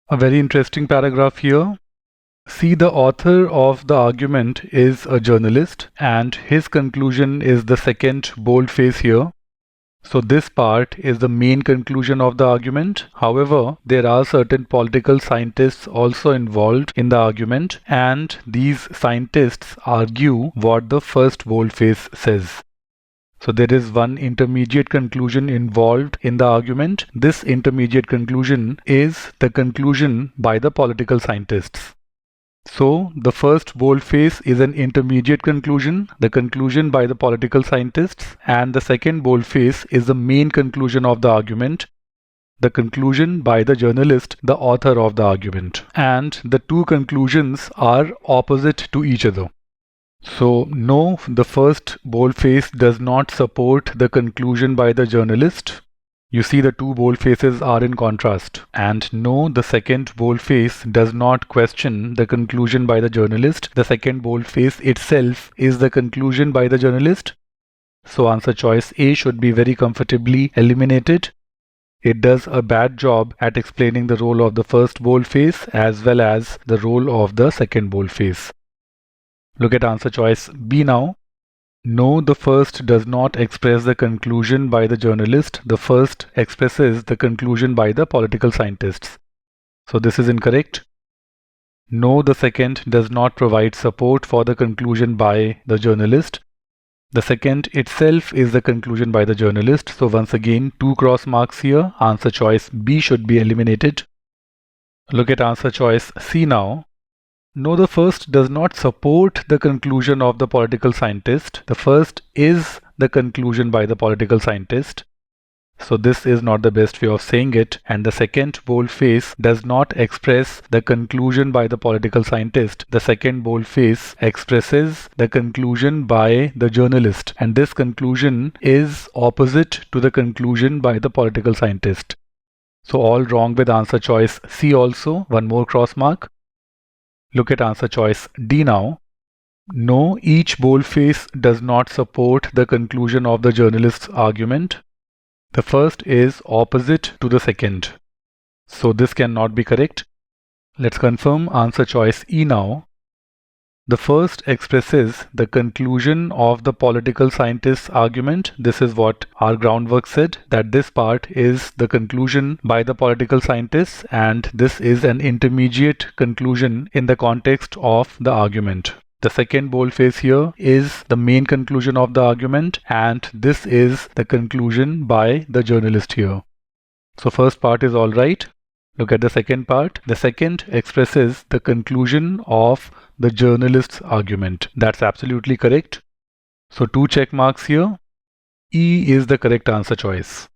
A very interesting paragraph here. See, the author of the argument is a journalist, and his conclusion is the second boldface here. So this part is the main conclusion of the argument. However, there are certain political scientists also involved in the argument, and these scientists argue what the first boldface says. So there is one intermediate conclusion involved in the argument. This intermediate conclusion is the conclusion by the political scientists. So the first boldface is an intermediate conclusion, the conclusion by the political scientists, and the second boldface is the main conclusion of the argument, the conclusion by the journalist, the author of the argument. And the two conclusions are opposite to each other. So no, the first boldface does not support the conclusion by the journalist. You see, the two boldfaces are in contrast. And no, the second boldface does not question the conclusion by the journalist. The second boldface itself is the conclusion by the journalist. So answer choice A should be very comfortably eliminated. It does a bad job at explaining the role of the first boldface as well as the role of the second boldface. Look at answer choice B now. No, the first does not express the conclusion by the journalist. The first expresses the conclusion by the political scientists. So this is incorrect. No, the second does not provide support for the conclusion by the journalist. The second itself is the conclusion by the journalist. So once again, two cross marks here. Answer choice B should be eliminated. Look at answer choice C now. No, the first does not support the conclusion of the political scientist. The first is the conclusion by the political scientist. So this is not the best way of saying it. And the second boldface does not express the conclusion by the political scientist. The second boldface expresses the conclusion by the journalist. And this conclusion is opposite to the conclusion by the political scientist. So all wrong with answer choice C also. One more cross mark. Look at answer choice D now. No, each boldface does not support the conclusion of the journalist's argument. The first is opposite to the second. So this cannot be correct. Let's confirm answer choice E now. The first expresses the conclusion of the political scientist's argument. This is what our groundwork said, that this part is the conclusion by the political scientists, and this is an intermediate conclusion in the context of the argument. The second boldface here is the main conclusion of the argument, and this is the conclusion by the journalist here. So first part is all right. Look at the second part. The second expresses the conclusion of the journalist's argument. That's absolutely correct. So two check marks here. E is the correct answer choice.